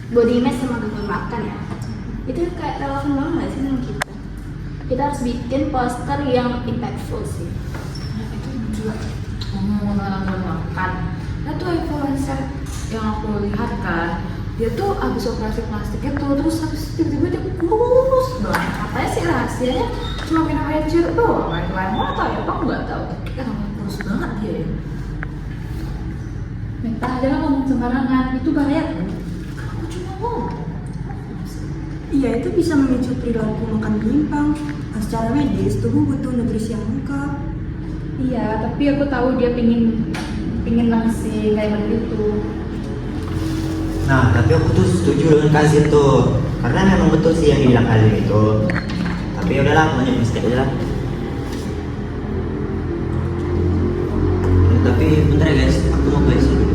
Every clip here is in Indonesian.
body image sama gangguan makan ya. Itu kayak relevan banget nggak sih dengan kita? Kita harus bikin poster yang impactful sih. Nah, itu juga ngomong gangguan makan. Nah tuh influencer yang aku lihat kan, dia tuh abis operasi plastik itu terus habis tiba-tiba dia kurus banget. Katanya sih rahasianya cuma minum air jeruk doang. Lain mau tahu ya, aku nggak tahu. Tapi emang kurus banget dia ya. Meta, jangan ngomong sembarangan, itu bahaya kan? Aku cuma ngomong. Iya, itu bisa memicu perilaku makan menyimpang. Secara medis, tubuh butuh nutrisi yang lengkap. Iya, tapi aku tahu dia pingin langsing kayak begitu. Nah, tapi aku tuh setuju dengan Kazim tuh, karena memang betul sih yang dibilang Kazim itu. Tapi ya udahlah, lanjut mistake aja lah. Tapi bentar ya guys, aku mau ke dulu.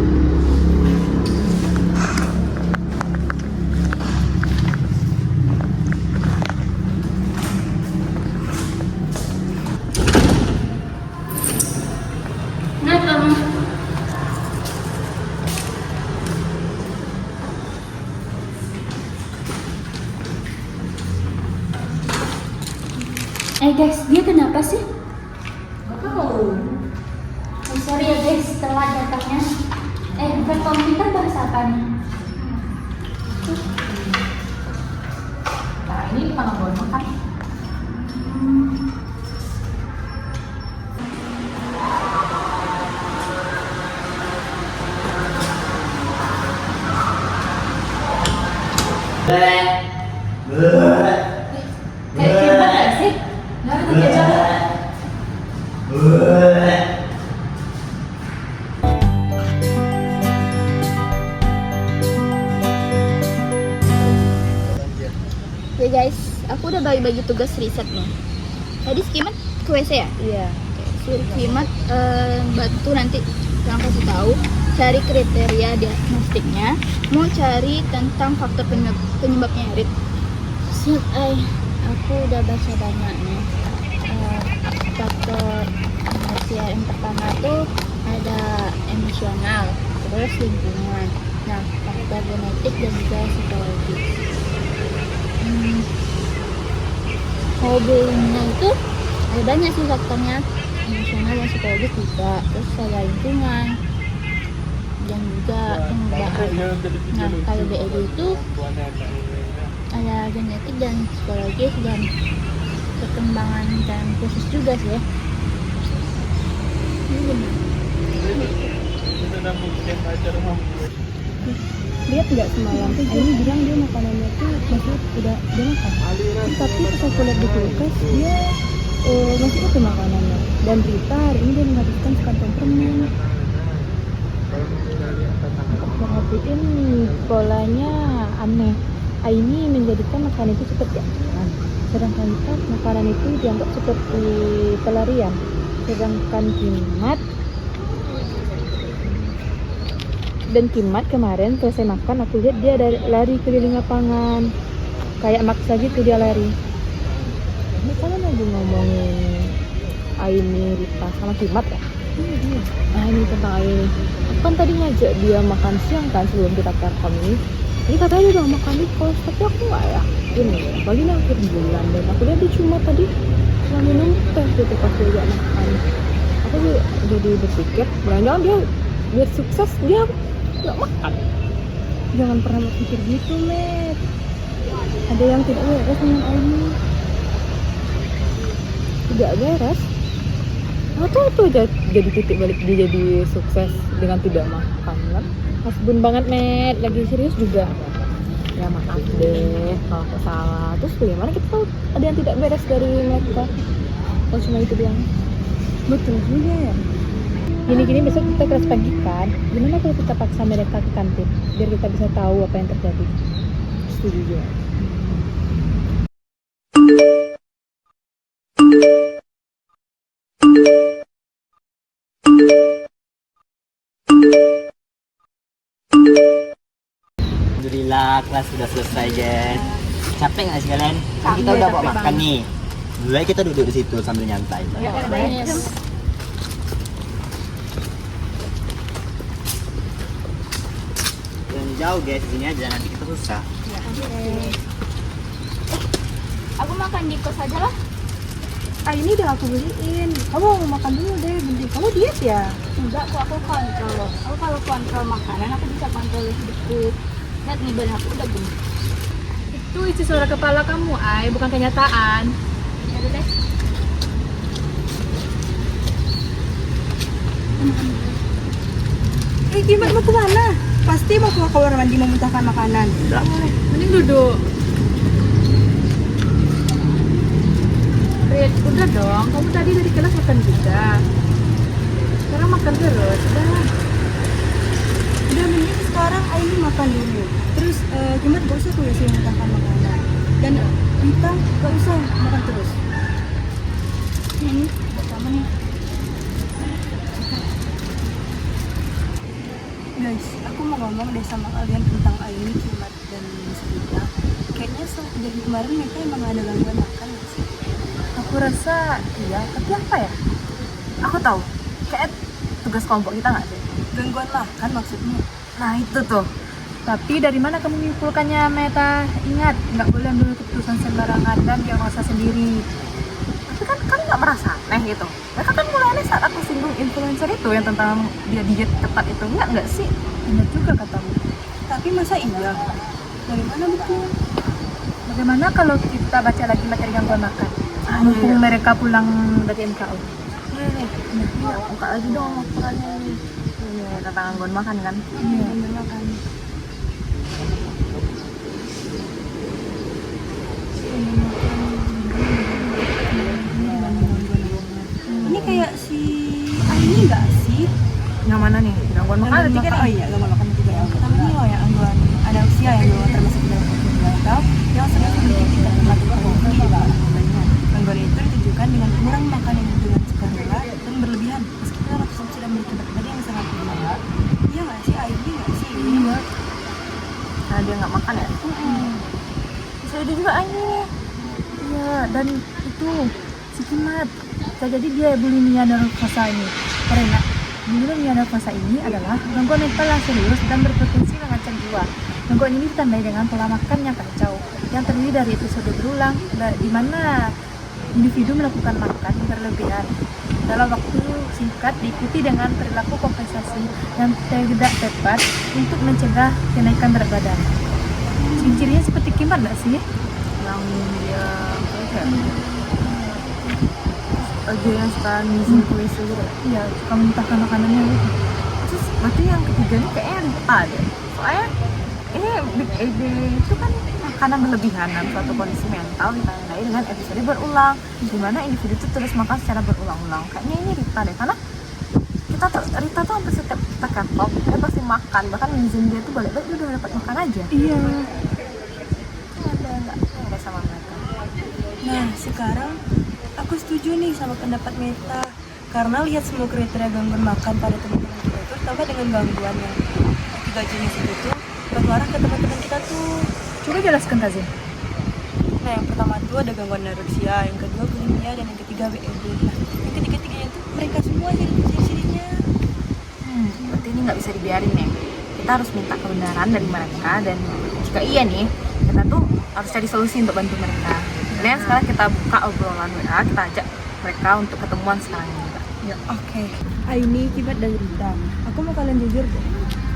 Guys, dia kenapa sih? Gak tahu. Oh, sorry ya guys, telat datangnya. Bukan kalau kita bahas apa nih? Nah ini bukan gangguan makan. Kayak gimana gak sih? Nggak ada kecap. Ya guys, aku udah bagi-bagi tugas riset nih. Tadi Skimat ke WC ya? Iya. Skimat bantu nanti yang kasih tahu cari kriteria diagnostiknya, mau cari tentang faktor penyebabnya erit. Siap, aku udah baca banyak nih. Faktor yang pertama tuh ada emosional, terus lingkungan, nah faktor genetik dan juga psikologis. Hobinya itu ada banyak sih faktornya, emosional dan psikologis juga, terus ada lingkungan dan juga pengobatan. Nah kalau BED itu ada genetik dan psikologis dan perkembangan dan khusus juga sih ya. Lihat nggak semalam? Ini bilang dia makanannya tuh masih udah dia makan. Tapi pas aku lihat di kulkas dia masih utuh makanannya. Dan berita hari ini dia menghabiskan sekantong permen. Aku perhatiin polanya aneh. Ini menjadikan makanan itu seperti makanan. Sedangkan makanan itu dianggap seperti pelarian. Sedangkan Kimat kemarin selesai makan aku lihat dia lari keliling lapangan kayak maksa gitu dia lari. Ini kalian lagi ngomongin Aini, Rita sama Kimat ya? Nah ini tentang Aini. Aku kan tadi ngajak dia makan siang kan sebelum kita rekam ini. Ini katanya dia udah makan di kos, tapi aku nggak yakin ya. Apalagi ini akhir bulan dan aku lihat dia cuma tadi cuma minum teh gitu pas dia ajak makan. Aku jadi berpikir, jangan-jangan dia biar sukses dia nggak makan. Jangan pernah berpikir gitu, Met. Ada yang tidak beres dengan Aini. Tidak beres. Atau itu jadi titik balik dia jadi sukses dengan tidak makan kan? Hasbun banget, Met. Lagi serius juga. Ya maaf deh kalau aku salah. Terus bagaimana kita tahu ada yang tidak beres dari mereka? Kalau cuma itu doang. Betul juga ya. Gini-gini besok kita kelas pagi kan? Gimana kalau kita paksa mereka ke kantin biar kita bisa tahu apa yang terjadi? Setuju juga. Alhamdulillah kelas sudah selesai, Jen. Capek nggak sih kalian? Kan kita udah bawa makan nih. Dulu aja kita duduk di situ sambil nyantai. Yes. Dan jauh guys, sini aja nanti kita susah. Aku makan di kos aja lah. Ini udah aku beliin. Kamu mau makan dulu deh, bentar. Kamu diet ya? Enggak, aku kontrol. Aku kalau kontrol makanan, aku bisa kontrol hidupku. Lihat nih, badan aku udah gemuk. Itu isi suara kepala kamu, Ai, bukan kenyataan. Ya udah deh. Kimat mau kemana? Pasti mau ke kamar mandi memuntahkan makanan. Udah. Mending duduk. Rit, udah dong. Kamu tadi dari kelas makan juga. Sekarang makan terus. Udah mending sekarang Aini makan dulu. Terus Kimat gak usah tuh sih memuntahkan makanan. Dan Rita gak usah makan terus. Ini buat kamu nih. Guys, aku mau ngomong deh sama kalian tentang Aini, Kimat, dan Rita. Kayaknya dari kemarin mereka emang ada gangguan makan gak sih? Aku rasa iya, tapi apa ya? Aku tahu. Kayak tugas kelompok kita nggak sih? Gangguan makan maksudnya? Nah itu tuh. Tapi dari mana kamu menyimpulkannya, Meta? Ingat, nggak boleh ambil keputusan sembarangan dan diagnosa sendiri. Tapi kan kamu nggak merasa aneh gitu? Mereka kan mulai aneh saat aku singgung influencer itu yang tentang dia diet ketat itu. Nggak sih? Benar juga katamu. Tapi masa iya? Dari mana buktinya? Bagaimana kalau kita baca lagi materi gangguan makan? Mumpung mereka pulang dari MKU. Iya, buka lagi dong ukurannya nih. Ini tentang gangguan makan kan? Iya, gangguan makan. Ini kayak si Aini nggak sih? Yang mana nih? Gangguan makan ada tiga Oh nih. iya, gangguan makan tiga. Yang pertama ini loh yang gangguan anorexia yang juga termasuk dalam atau yang sering memiliki tingkat kematian tinggi juga ada gangguannya. Gangguan itu ditujukan dengan kurang makan yang dengan sukarela dan berlebihan meskipun orang tersebut sudah memiliki berat badan yang sangat tinggi. Iya nggak sih Aini nggak sih? Iya. Nah dia nggak makan ya? Bisa jadi juga ini. Iya, dan itu si Kimat. Bisa jadi dia bulimia nervosa ini. Karena bulimia nervosa ini adalah gangguan mental yang serius dan berpotensi mengancam jiwa. Gangguan ini ditandai dengan pola makan yang kacau, yang terdiri dari episode berulang, di mana individu melakukan makan berlebihan dalam waktu singkat diikuti dengan perilaku kompensasi yang tidak tepat untuk mencegah kenaikan berat badan. Ciri-cirinya seperti Kimat nggak sih? Yang dia yang suka ngisi kuis gitu. Iya, suka muntahkan makanannya gitu. Terus berarti yang ketiga ini kayaknya Rita deh. Soalnya ini Big AD itu kan makanan berlebihan dalam suatu kondisi mental ditandai dengan episode berulang, di mana individu itu terus makan secara berulang-ulang. Kayaknya ini Rita deh, karena Rita tuh hampir setiap kita kapok dia pasti makan, bahkan izin dia tuh balik-balik dia udah dapat makan aja. Iya. Ada sama mereka. Nah sekarang aku setuju nih sama pendapat Meta karena lihat semua kriteria gangguan makan pada teman-teman kita itu tambah dengan gangguan yang tiga jenis itu tuh berpengaruh ke teman-teman kita tuh. Coba jelaskan Kazim. Nah yang pertama tuh ada gangguan anorexia, yang kedua bulimia, dan yang ketiga BED. Nah yang ketiga-tiganya tuh mereka semua jadi ciri-cirinya. Berarti ini nggak bisa dibiarin ya. Kita harus minta kebenaran dari mereka, dan jika iya nih, kita tuh harus cari solusi untuk bantu mereka. Kemudian sekarang kita buka obrolan WA, kita ajak mereka untuk ketemuan sekarang ini. Ya oke. Aini, Kibat, dan Rita. Aku mau kalian jujur deh.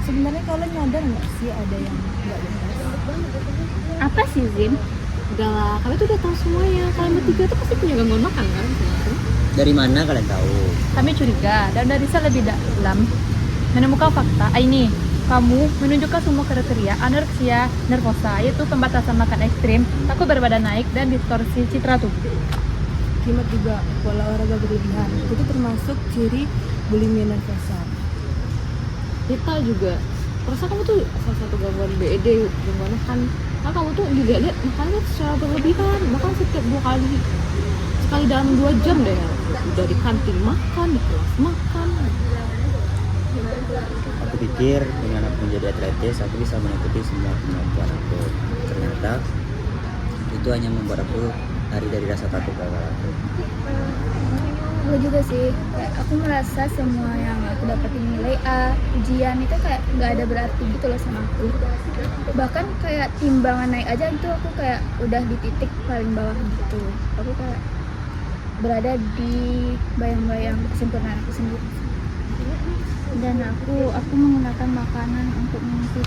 Sebenarnya kalian nyadar nggak sih ada yang nggak benar? Apa sih, Zim? Udah lah, kalian tuh udah tahu semuanya. Kalian bertiga tuh pasti punya gangguan makan kan? Dari mana kalian tahu? Kami curiga dan dari lebih dalam menemukan fakta. Ini kamu menunjukkan semua kriteria anorexia nervosa, yaitu pembatasan makan ekstrim, takut berbadan naik, dan distorsi citra tubuh. Kimat juga pola olahraga berlebihan. Itu termasuk ciri bulimia nervosa. Rita juga. Perasa kamu tuh salah satu gangguan BED, gangguan makan. Nah, kamu tuh juga lihat makannya secara berlebihan, bahkan setiap 2 kali. Sekali dalam 2 jam deh. Udah di kantin makan, di kelas makan. Aku pikir dengan aku menjadi atletis, aku bisa mengikuti semua kemampuan aku. Ternyata itu hanya membuat aku lari dari rasa takut gagal aku. Aku juga sih, kayak aku merasa semua yang aku dapetin nilai A, ujian itu kayak nggak ada berarti gitu loh sama aku. Bahkan kayak timbangan naik aja itu aku kayak udah di titik paling bawah gitu. Aku kayak berada di bayang-bayang kesempurnaan aku sendiri. Dan aku menggunakan makanan untuk mengisi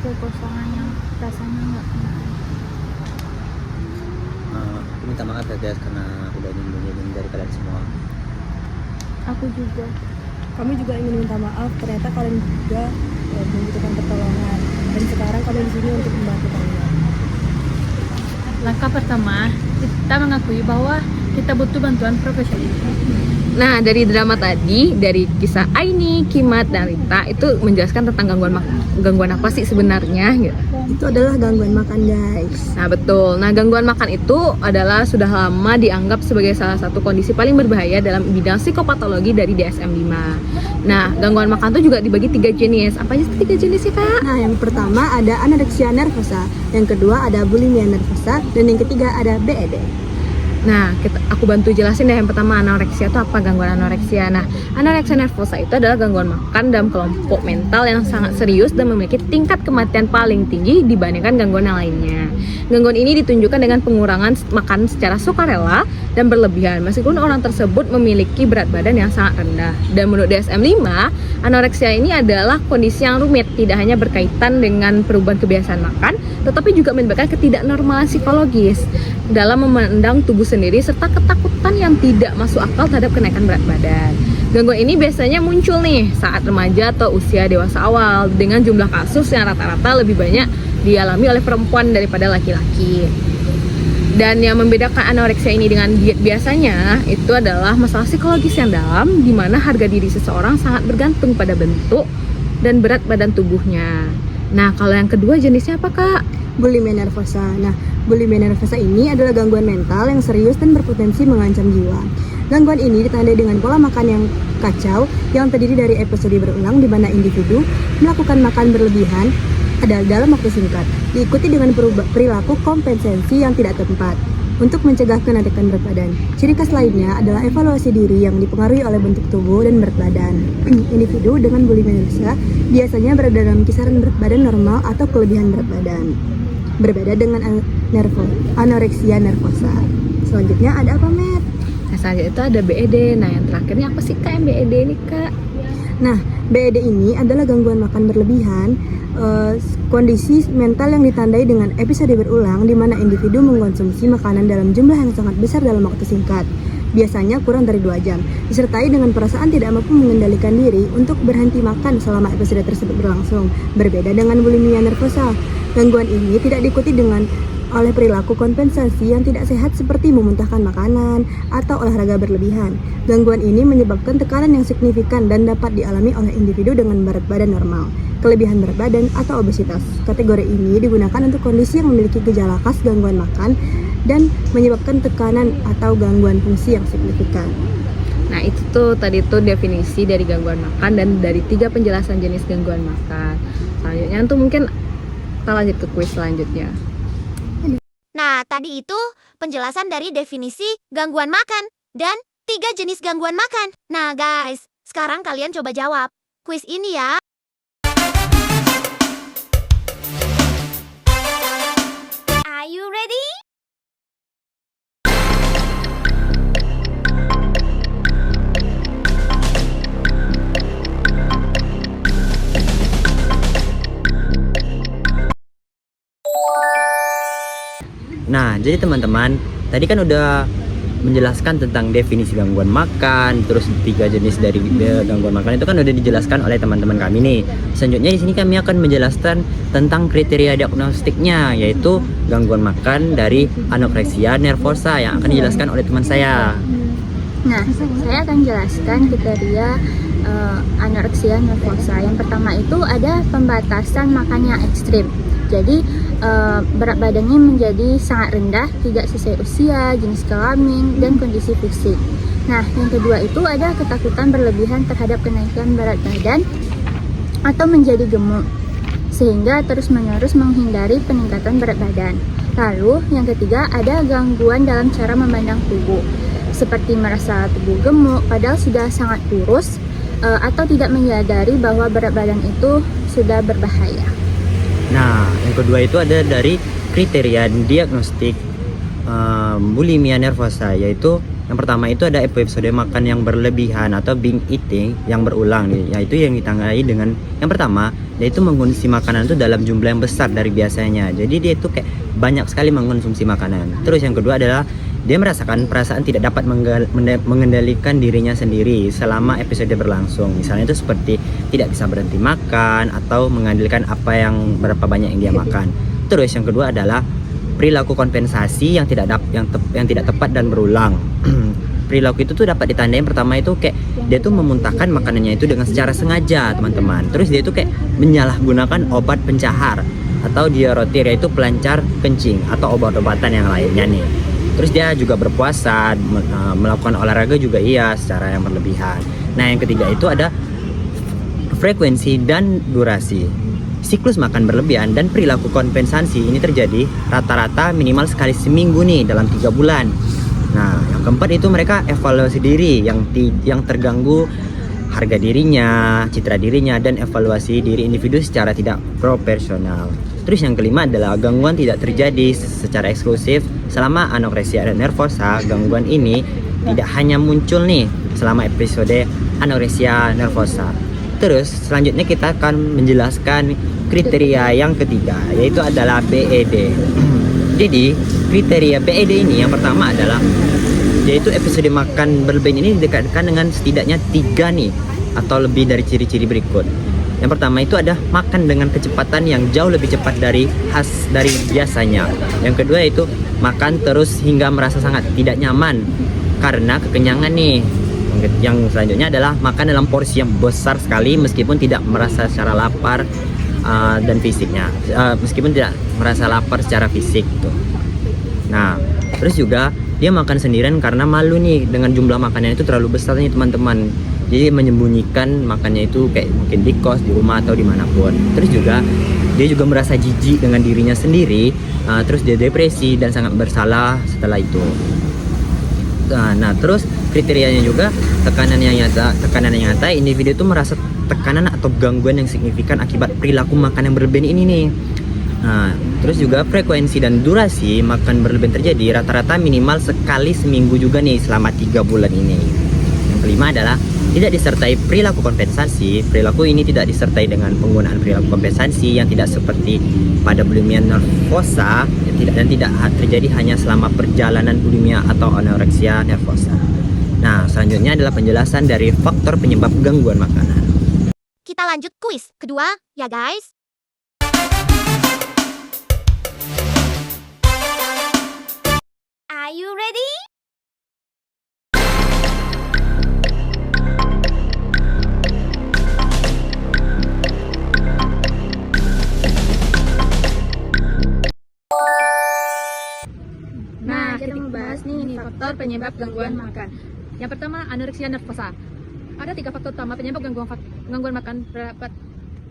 kekosongan yang rasanya nggak enak. Aku minta maaf ya guys karena udah nyinggung dari kalian semua. Aku juga. Kami juga ingin minta maaf, ternyata kalian juga membutuhkan pertolongan. Dan sekarang kami di sini untuk membantu kalian. Langkah pertama, kita mengakui bahwa kita butuh bantuan profesional. Nah, dari drama tadi, dari kisah Aini, Kimat, dan Rita itu menjelaskan tentang gangguan apa sih sebenarnya gitu. Itu adalah gangguan makan, guys. Nah, betul. Nah, gangguan makan itu adalah sudah lama dianggap sebagai salah satu kondisi paling berbahaya dalam bidang psikopatologi dari DSM-5. Nah, gangguan makan itu juga dibagi 3 jenis. Apa aja sih 3 jenis sih, Kak? Nah, yang pertama ada anoreksia nervosa, yang kedua ada bulimia nervosa, dan yang ketiga ada BED. Nah, aku bantu jelasin deh. Yang pertama, anoreksia itu apa? Gangguan anoreksia. Nah, anoreksia nervosa itu adalah gangguan makan dalam kelompok mental yang sangat serius dan memiliki tingkat kematian paling tinggi dibandingkan gangguan yang lainnya. Gangguan ini ditunjukkan dengan pengurangan makan secara sukarela dan berlebihan, meskipun orang tersebut memiliki berat badan yang sangat rendah. Dan menurut DSM-5, anoreksia ini adalah kondisi yang rumit, tidak hanya berkaitan dengan perubahan kebiasaan makan, tetapi juga menyebabkan ketidaknormalan psikologis dalam memandang tubuh sendiri serta ketakutan yang tidak masuk akal terhadap kenaikan berat badan. Gangguan ini biasanya muncul nih saat remaja atau usia dewasa awal dengan jumlah kasus yang rata-rata lebih banyak dialami oleh perempuan daripada laki-laki. Dan yang membedakan anoreksia ini dengan diet biasanya itu adalah masalah psikologis yang dalam, di mana harga diri seseorang sangat bergantung pada bentuk dan berat badan tubuhnya. Nah, kalau yang kedua jenisnya apa, Kak? Bulimia nervosa. Nah, bulimia nervosa ini adalah gangguan mental yang serius dan berpotensi mengancam jiwa. Gangguan ini ditandai dengan pola makan yang kacau yang terdiri dari episode berulang di mana individu melakukan makan berlebihan dalam waktu singkat, diikuti dengan perilaku kompensasi yang tidak tepat untuk mencegah kenaikan berat badan. Ciri khas lainnya adalah evaluasi diri yang dipengaruhi oleh bentuk tubuh dan berat badan. Individu dengan bulimia nervosa biasanya berada dalam kisaran berat badan normal atau kelebihan berat badan. Berbeda dengan anoreksia nervosa. Selanjutnya ada apa, Matt? Nah, selanjutnya itu ada BED. Nah, yang terakhir ini apa sih, Kak, yang BED ini, Kak? Nah, BED ini adalah gangguan makan berlebihan, kondisi mental yang ditandai dengan episode berulang di mana individu mengkonsumsi makanan dalam jumlah yang sangat besar dalam waktu singkat, biasanya kurang dari 2 jam, disertai dengan perasaan tidak mampu mengendalikan diri untuk berhenti makan selama episode tersebut berlangsung. Berbeda dengan bulimia nervosa, gangguan ini tidak diikuti oleh perilaku kompensasi yang tidak sehat seperti memuntahkan makanan atau olahraga berlebihan. Gangguan ini menyebabkan tekanan yang signifikan dan dapat dialami oleh individu dengan berat badan normal, kelebihan berat badan, atau obesitas. Kategori ini digunakan untuk kondisi yang memiliki gejala khas gangguan makan dan menyebabkan tekanan atau gangguan fungsi yang signifikan. Nah, itu tuh tadi tuh definisi dari gangguan makan dan dari 3 penjelasan jenis gangguan makan. Selanjutnya tuh mungkin kita lanjut ke kuis selanjutnya. Nah, tadi itu penjelasan dari definisi gangguan makan dan 3 jenis gangguan makan. Nah, guys, sekarang kalian coba jawab kuis ini ya. Are you ready? Nah, jadi teman-teman, tadi kan udah menjelaskan tentang definisi gangguan makan, terus 3 jenis dari gangguan makan itu kan udah dijelaskan oleh teman-teman kami nih. Selanjutnya di sini kami akan menjelaskan tentang kriteria diagnostiknya, yaitu gangguan makan dari anoreksia nervosa yang akan dijelaskan oleh teman saya. Nah, saya akan jelaskan kriteria anoreksia nervosa. Yang pertama itu ada pembatasan makan yang ekstrim. Jadi berat badannya menjadi sangat rendah, tidak sesuai usia, jenis kelamin, dan kondisi fisik. Nah, yang kedua itu ada ketakutan berlebihan terhadap kenaikan berat badan atau menjadi gemuk, sehingga terus-menerus menghindari peningkatan berat badan. Lalu, yang ketiga ada gangguan dalam cara memandang tubuh. seperti merasa tubuh gemuk padahal sudah sangat kurus, atau tidak menyadari bahwa berat badan itu sudah berbahaya. Nah, yang kedua itu ada dari kriteria diagnostik bulimia nervosa, yaitu yang pertama itu ada episode makan yang berlebihan atau binge eating yang berulang nih, yaitu yang ditandai dengan yang pertama yaitu mengkonsumsi makanan itu dalam jumlah yang besar dari biasanya. Jadi dia itu kayak banyak sekali mengkonsumsi makanan. Terus yang kedua adalah dia merasakan perasaan tidak dapat mengendalikan dirinya sendiri selama episode berlangsung. Misalnya itu seperti tidak bisa berhenti makan atau mengandalkan apa yang berapa banyak yang dia makan. Terus yang kedua adalah perilaku kompensasi yang tidak tepat dan berulang. Perilaku itu tuh dapat ditandai pertama itu kayak dia tuh memuntahkan makanannya itu dengan secara sengaja, teman-teman. Terus dia itu kayak menyalahgunakan obat pencahar atau diuretik, yaitu pelancar kencing atau obat-obatan yang lainnya nih. Terus dia juga berpuasa, melakukan olahraga juga iya secara yang berlebihan. Nah, yang ketiga itu ada frekuensi dan durasi. Siklus makan berlebihan dan perilaku kompensasi ini terjadi rata-rata minimal sekali seminggu nih dalam 3 bulan. Nah, yang keempat itu mereka evaluasi diri yang terganggu harga dirinya, citra dirinya, dan evaluasi diri individu secara tidak proporsional. Terus yang kelima adalah gangguan tidak terjadi secara eksklusif selama anoreksia dan nervosa. Gangguan ini tidak hanya muncul nih selama episode anoreksia nervosa. Terus selanjutnya kita akan menjelaskan kriteria yang ketiga, yaitu adalah BED. Jadi kriteria BED ini yang pertama adalah yaitu episode makan berlebihan ini didekatkan dengan setidaknya 3 nih atau lebih dari ciri-ciri berikut. Yang pertama itu ada makan dengan kecepatan yang jauh lebih cepat dari biasanya. Yang kedua itu makan terus hingga merasa sangat tidak nyaman karena kekenyangan nih. Yang selanjutnya adalah makan dalam porsi yang besar sekali meskipun tidak merasa secara lapar dan fisiknya, meskipun tidak merasa lapar secara fisik tuh. Nah, terus juga dia makan sendirian karena malu nih dengan jumlah makannya itu terlalu besar nih teman-teman. Jadi menyembunyikan makannya itu kayak mungkin di kos, di rumah atau dimanapun. Terus juga dia juga merasa jijik dengan dirinya sendiri, terus dia depresi dan sangat bersalah setelah itu. Nah, terus kriterianya juga tekanan yang nyata individu itu merasa tekanan atau gangguan yang signifikan akibat perilaku makan yang berlebihan ini nih. Nah, terus juga frekuensi dan durasi makan berlebihan terjadi rata-rata minimal sekali seminggu juga nih selama 3 bulan ini. Yang kelima adalah tidak disertai perilaku kompensasi. Perilaku ini tidak disertai dengan penggunaan perilaku kompensasi yang tidak seperti pada bulimia nervosa dan tidak terjadi hanya selama perjalanan bulimia atau anoreksia nervosa. Nah, selanjutnya adalah penjelasan dari faktor penyebab gangguan makanan. Kita lanjut kuis kedua, ya guys. Are you ready? Nah, kita membahas nih faktor penyebab gangguan makan. Yang pertama, anoreksia nervosa. Ada 3 faktor utama penyebab gangguan makan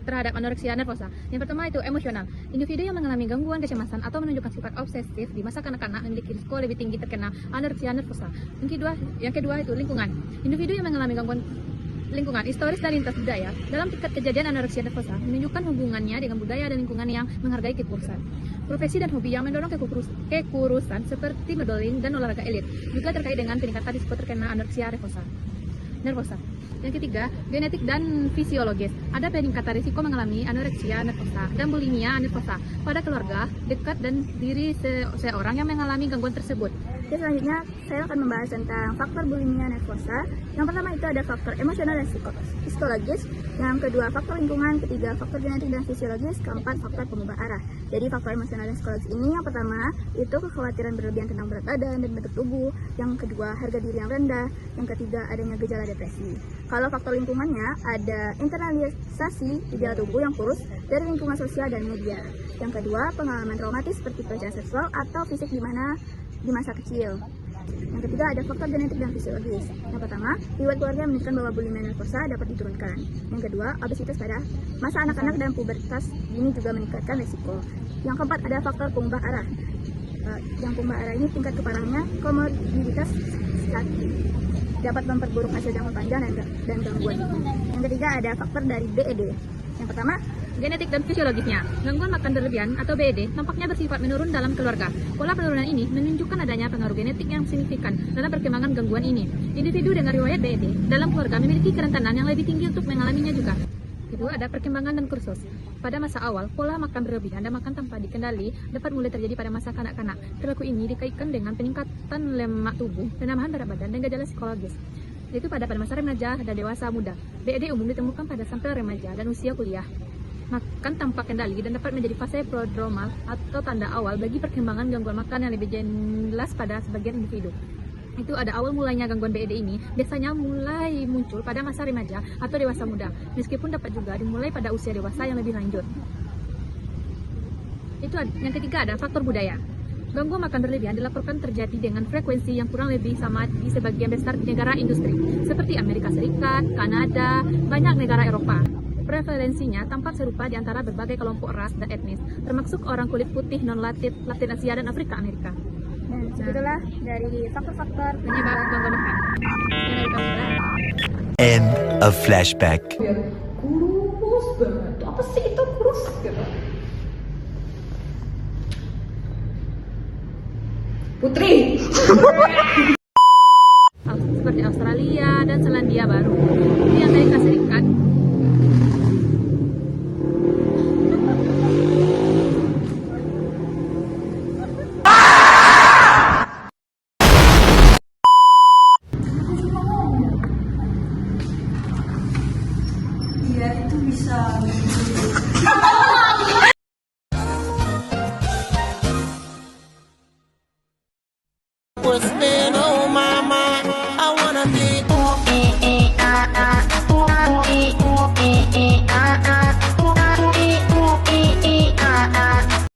terhadap anoreksia nervosa. Yang pertama itu emosional. Individu yang mengalami gangguan kecemasan atau menunjukkan sifat obsesif di masa kanak-kanak memiliki risiko lebih tinggi terkena anoreksia nervosa. Yang kedua itu lingkungan. Individu yang mengalami gangguan lingkungan, historis dan lintas budaya dalam tingkat kejadian anoreksia nervosa menunjukkan hubungannya dengan budaya dan lingkungan yang menghargai kekurusan. Profesi dan hobi yang mendorong kekurusan seperti modeling dan olahraga elit juga terkait dengan peningkatan risiko terkena anoreksia nervosa. Yang ketiga, genetik dan fisiologis. Ada peningkatan risiko mengalami anoreksia nervosa dan bulimia nervosa pada keluarga dekat dan diri seorang yang mengalami gangguan tersebut. Oke, selanjutnya saya akan membahas tentang faktor bulimia nervosa. Yang pertama itu ada faktor emosional dan psikologis. Yang kedua faktor lingkungan, ketiga faktor genetik dan fisiologis, keempat faktor pengubah arah. Jadi faktor emosional dan psikologis ini yang pertama itu kekhawatiran berlebihan tentang berat badan dan bentuk tubuh. Yang kedua harga diri yang rendah. Yang ketiga adanya gejala depresi. Kalau faktor lingkungannya ada internalisasi gejala tubuh yang kurus dari lingkungan sosial dan media. Yang kedua pengalaman traumatis seperti pelecehan seksual atau fisik di masa kecil. Yang ketiga ada faktor genetik dan fisiologis. Yang pertama, riwayat keluarga menunjukkan bahwa bulimia nervosa dapat diturunkan. Yang kedua, obesitas pada masa anak-anak dan pubertas ini juga meningkatkan risiko. Yang keempat ada faktor pengubah arah. Yang pembara ini tingkat keparahannya komorbiditas dapat memperburuk hasil jangka panjang dan gangguan. Yang ketiga ada faktor dari BED. Yang pertama, Genetik dan fisiologisnya. Gangguan makan berlebihan atau BED nampaknya bersifat menurun dalam keluarga. Pola penurunan ini menunjukkan adanya pengaruh genetik yang signifikan dalam perkembangan gangguan ini. Individu dengan riwayat BED dalam keluarga memiliki kerentanan yang lebih tinggi untuk mengalaminya juga. Kedua, ada perkembangan dan kursus. Pada masa awal, pola makan berlebihan dan makan tanpa dikendali dapat mulai terjadi pada masa kanak-kanak. Perilaku ini dikaitkan dengan peningkatan lemak tubuh, penambahan berat badan, dan gejala psikologis. Yaitu pada masa remaja dan dewasa muda. BED umum ditemukan pada sampel remaja dan usia kuliah. Makan tanpa kendali dan dapat menjadi fase prodromal atau tanda awal bagi perkembangan gangguan makan yang lebih jelas pada sebagian individu. Itu ada awal mulanya gangguan BED ini biasanya mulai muncul pada masa remaja atau dewasa muda, meskipun dapat juga dimulai pada usia dewasa yang lebih lanjut. Itu yang ketiga ada faktor budaya. Gangguan makan berlebihan dilaporkan terjadi dengan frekuensi yang kurang lebih sama di sebagian besar negara industri, seperti Amerika Serikat, Kanada, banyak negara Eropa. Prevalensinya tampak serupa di antara berbagai kelompok ras dan etnis, termasuk orang kulit putih non-Latin, Latin Asia, dan Afrika Amerika. dan segitulah dari faktor-faktor Penyebab gangguan makan. End of flashback. Biar kurus banget. Tuh apa sih itu kurus gitu? Putri. Seperti Australia dan Selandia Baru. Di Amerika Serikat, Dia itu bisa Was there